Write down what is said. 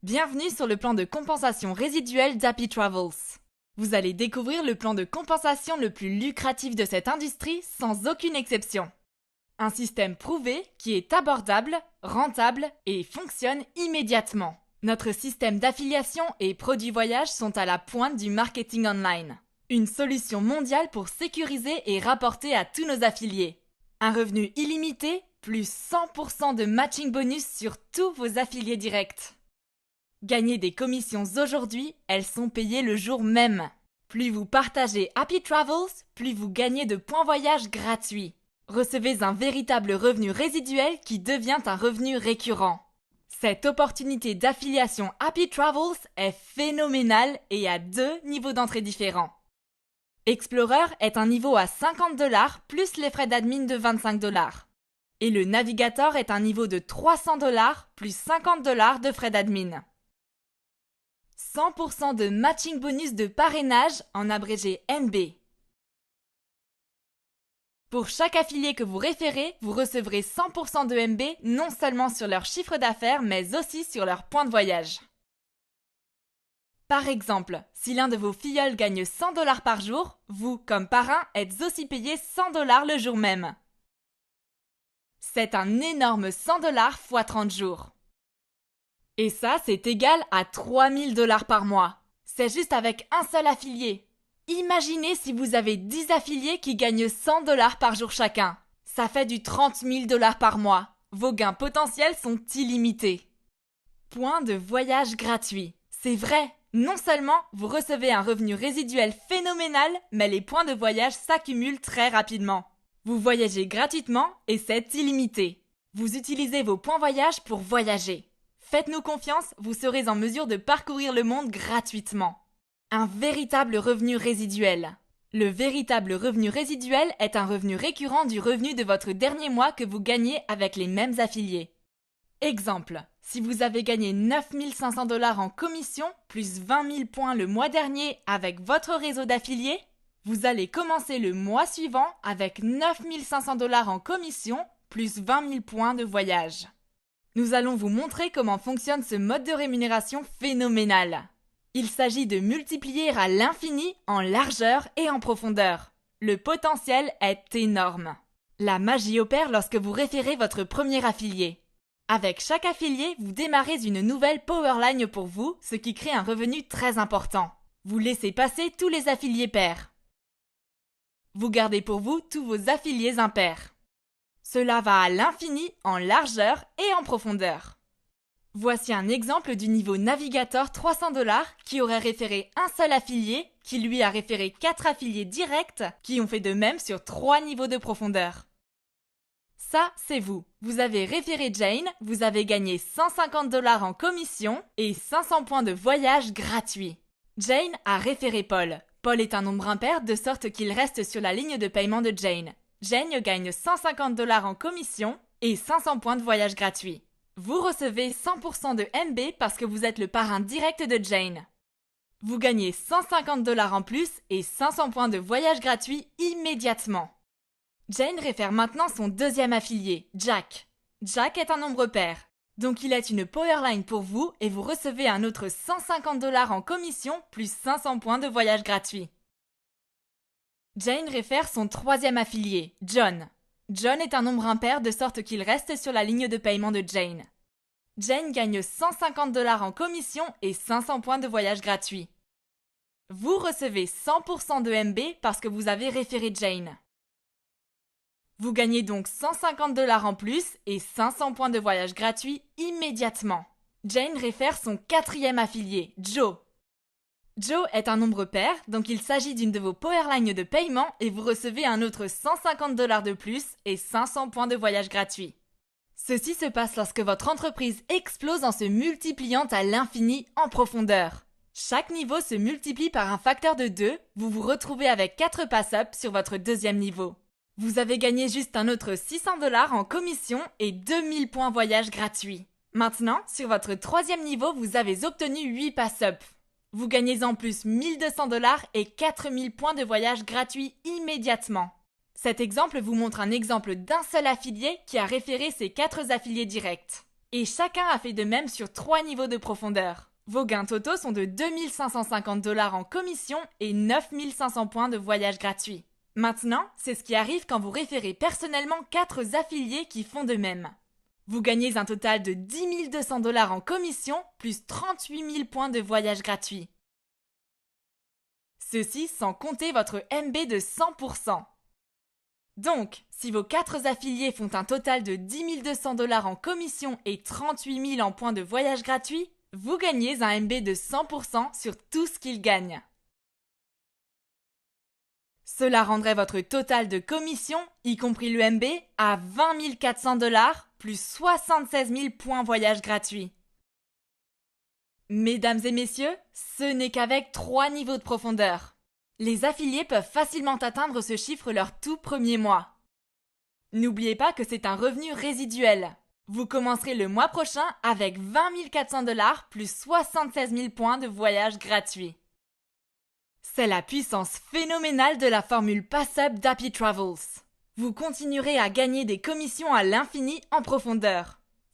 Bienvenue sur le plan de compensation résiduelle d'Happy Travels. Vous allez découvrir le plan de compensation le plus lucratif de cette industrie sans aucune exception. Un système prouvé qui est abordable, rentable et fonctionne immédiatement. Notre système d'affiliation et produits voyage sont à la pointe du marketing online. Une solution mondiale pour sécuriser et rapporter à tous nos affiliés. Un revenu illimité, plus 100% de matching bonus sur tous vos affiliés directs. Gagnez des commissions aujourd'hui, elles sont payées le jour même. Plus vous partagez Happy Travels, plus vous gagnez de points voyage gratuits. Recevez un véritable revenu résiduel qui devient un revenu récurrent. Cette opportunité d'affiliation Happy Travels est phénoménale et a 2 niveaux d'entrée différents. Explorer est un niveau à $50 plus les frais d'admin de $25. Et le Navigator est un niveau de $300 plus $50 de frais d'admin. 100% de matching bonus de parrainage, en abrégé NB. Pour chaque affilié que vous référez, vous recevrez 100% de MB non seulement sur leur chiffre d'affaires, mais aussi sur leur point de voyage. Par exemple, si l'un de vos filleuls gagne $100 par jour, vous, comme parrain, êtes aussi payé $100 le jour même. C'est un énorme $100 x 30 jours. Et ça, c'est égal à $3000 par mois. C'est juste avec un seul affilié. Imaginez si vous avez 10 affiliés qui gagnent $100 par jour chacun. Ça fait du $30 000 par mois. Vos gains potentiels sont illimités. Points de voyage gratuits. C'est vrai, non seulement vous recevez un revenu résiduel phénoménal, mais les points de voyage s'accumulent très rapidement. Vous voyagez gratuitement et c'est illimité. Vous utilisez vos points voyage pour voyager. Faites-nous confiance, vous serez en mesure de parcourir le monde gratuitement. Un véritable revenu résiduel. Le véritable revenu résiduel est un revenu récurrent du revenu de votre dernier mois que vous gagnez avec les mêmes affiliés. Exemple, si vous avez gagné $9500 en commission plus 20 000 points le mois dernier avec votre réseau d'affiliés, vous allez commencer le mois suivant avec $9500 en commission plus 20 000 points de voyage. Nous allons vous montrer comment fonctionne ce mode de rémunération phénoménal. Il s'agit de multiplier à l'infini en largeur et en profondeur. Le potentiel est énorme. La magie opère lorsque vous référez votre premier affilié. Avec chaque affilié, vous démarrez une nouvelle powerline pour vous, ce qui crée un revenu très important. Vous laissez passer tous les affiliés pairs. Vous gardez pour vous tous vos affiliés impairs. Cela va à l'infini en largeur et en profondeur. Voici un exemple du niveau Navigator $300 qui aurait référé un seul affilié, qui lui a référé 4 affiliés directs qui ont fait de même sur 3 niveaux de profondeur. Ça, c'est vous. Vous avez référé Jane, vous avez gagné $150 en commission et 500 points de voyage gratuits. Jane a référé Paul. Paul est un nombre impair de sorte qu'il reste sur la ligne de paiement de Jane. Jane gagne $150 en commission et 500 points de voyage gratuits. Vous recevez 100% de MB parce que vous êtes le parrain direct de Jane. Vous gagnez $150 en plus et 500 points de voyage gratuits immédiatement. Jane réfère maintenant son deuxième affilié, Jack. Jack est un nombre pair, donc il est une powerline pour vous et vous recevez un autre $150 en commission plus 500 points de voyage gratuits. Jane réfère son troisième affilié, John. John est un nombre impair de sorte qu'il reste sur la ligne de paiement de Jane. Jane gagne $150 en commission et 500 points de voyage gratuits. Vous recevez 100% de MB parce que vous avez référé Jane. Vous gagnez donc $150 en plus et 500 points de voyage gratuits immédiatement. Jane réfère son quatrième affilié, Joe. Joe est un nombre pair, donc il s'agit d'une de vos powerlines de paiement et vous recevez un autre $150 de plus et 500 points de voyage gratuits. Ceci se passe lorsque votre entreprise explose en se multipliant à l'infini en profondeur. Chaque niveau se multiplie par un facteur de 2, vous vous retrouvez avec 4 pass-up sur votre deuxième niveau. Vous avez gagné juste un autre $600 en commission et 2000 points voyage gratuits. Maintenant, sur votre troisième niveau, vous avez obtenu 8 pass-up. Vous gagnez en plus $1200 et 4000 points de voyage gratuits immédiatement. Cet exemple vous montre un exemple d'un seul affilié qui a référé ses 4 affiliés directs. Et chacun a fait de même sur 3 niveaux de profondeur. Vos gains totaux sont de 2550 $ en commission et 9500 points de voyage gratuit. Maintenant, c'est ce qui arrive quand vous référez personnellement 4 affiliés qui font de même. Vous gagnez un total de 10 200 $ en commission plus 38 000 points de voyage gratuit. Ceci sans compter votre MB de 100%. Donc, si vos 4 affiliés font un total de 10 200 $ en commission et 38 000 en points de voyage gratuit, vous gagnez un MB de 100% sur tout ce qu'ils gagnent. Cela rendrait votre total de commission, y compris le MB, à 20 400 $ plus 76 000 points voyage gratuits. Mesdames et messieurs, ce n'est qu'avec 3 niveaux de profondeur. Les affiliés peuvent facilement atteindre ce chiffre leur tout premier mois. N'oubliez pas que c'est un revenu résiduel. Vous commencerez le mois prochain avec 20 400 $ plus 76 000 points de voyage gratuits. C'est la puissance phénoménale de la formule Pass-Up d'Happy Travels. Vous continuerez à gagner des commissions à l'infini en profondeur.